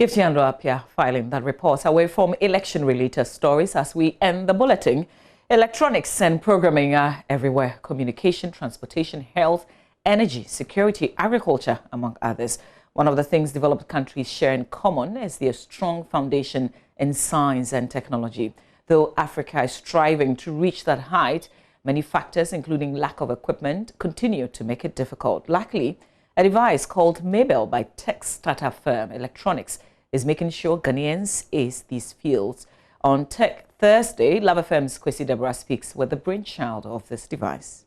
Giftiandro Apia filing that report away from election-related stories as we end the bulletin. Electronics and programming are everywhere. Communication, transportation, health, energy, security, agriculture, among others. One of the things developed countries share in common is their strong foundation in science and technology. Though Africa is striving to reach that height, many factors, including lack of equipment, continue to make it difficult. Luckily, a device called Mabel by tech startup firm Electronics is making sure Ghanaians ace these fields. On Tech Thursday, Lava Firm's Kwesi Deborah speaks with the brainchild of this device.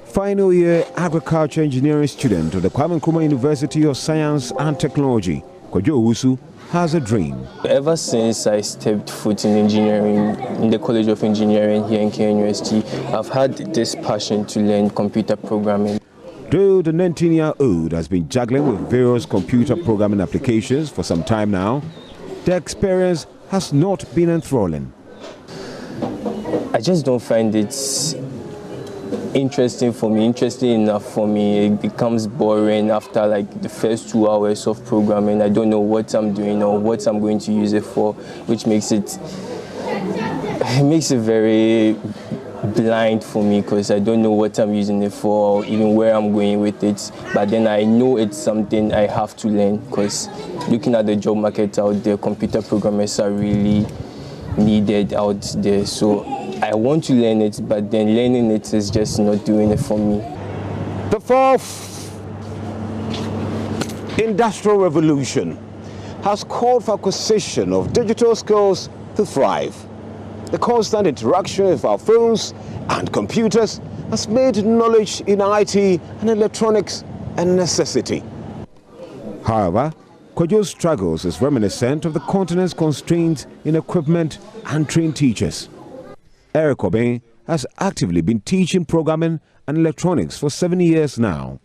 Final year agriculture engineering student of the Kwame Nkrumah University of Science and Technology, Kojo Owusu, has a dream. Ever since I stepped foot in engineering, in the College of Engineering here in KNUST, I've had this passion to learn computer programming. Though the 19-year-old has been juggling with various computer programming applications for some time now, the experience has not been enthralling. I just don't find it interesting enough for me. It becomes boring after like the first 2 hours of programming. I don't know what I'm doing or what I'm going to use it for, which makes it very blind for me because I don't know what I'm using it for or even where I'm going with it. But then I know it's something I have to learn because looking at the job market out there, computer programmers are really needed out there. So I want to learn it, but then learning it is just not doing it for me. The fourth industrial revolution has called for acquisition of digital skills to thrive. The constant interaction with our phones and computers has made knowledge in IT and electronics a necessity. However, Kojo's struggles is reminiscent of the continent's constraints in equipment and trained teachers. Eric Obeng has actively been teaching programming and electronics for 7 years now.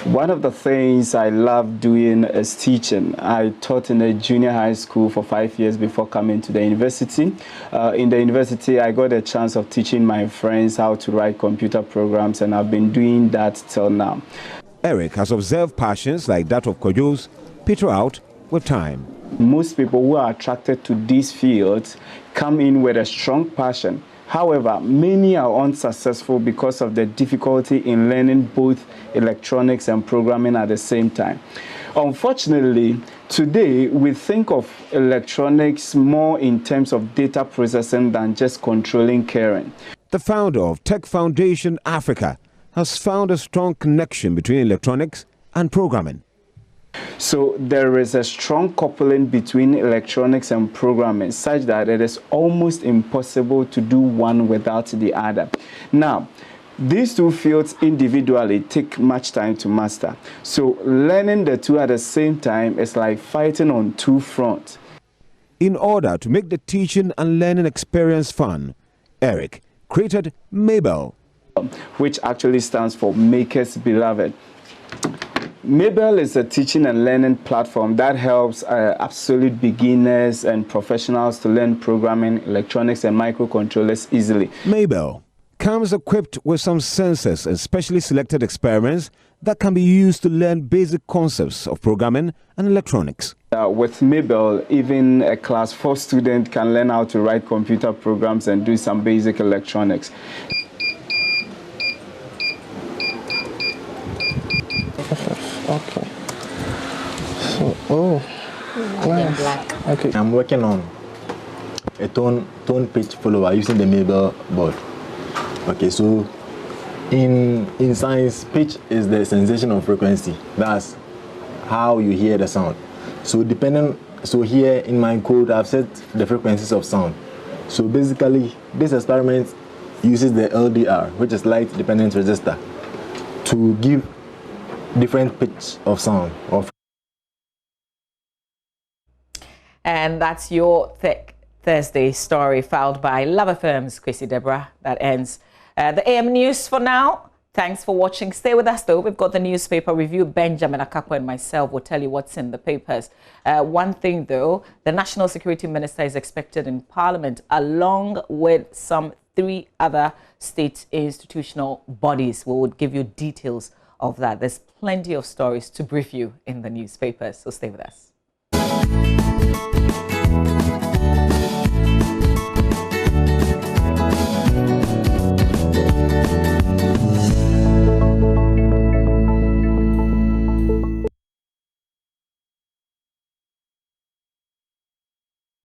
One of the things I love doing is teaching. I taught in a junior high school for 5 years before coming to the university. In the university, I got a chance of teaching my friends how to write computer programs, and I've been doing that till now. Eric has observed passions like that of Kojo's peter out with time. Most people who are attracted to these fields come in with a strong passion. However, many are unsuccessful because of the difficulty in learning both electronics and programming at the same time. Unfortunately, today we think of electronics more in terms of data processing than just controlling current. The founder of Tech Foundation Africa has found a strong connection between electronics and programming. So there is a strong coupling between electronics and programming such that it is almost impossible to do one without the other. Now, these two fields individually take much time to master. So learning the two at the same time is like fighting on two fronts. In order to make the teaching and learning experience fun, Eric created Mabel, which actually stands for Makers Beloved. Mabel is a teaching and learning platform that helps absolute beginners and professionals to learn programming, electronics, and microcontrollers easily. Mabel comes equipped with some sensors and specially selected experiments that can be used to learn basic concepts of programming and electronics. With Mabel, even a class 4 student can learn how to write computer programs and do some basic electronics. Okay. So, oh, nice. Black. Okay. I'm working on a tone pitch follower using the Mabel board. Okay, so in science, pitch is the sensation of frequency. That's how you hear the sound. So here in my code, I've set the frequencies of sound. So basically, this experiment uses the LDR, which is light dependent resistor, to give different pitch of sound. And that's your Tech Thursday story filed by Lava Firm's Kwesi Deborah. That ends the AM News for now. Thanks for watching. Stay with us though. We've got the newspaper review. Benjamin Akakwa and myself will tell you what's in the papers. One thing though, the National Security Minister is expected in Parliament along with some 3 other state institutional bodies. We would give you details of that. There's plenty of stories to brief you in the newspapers, so stay with us.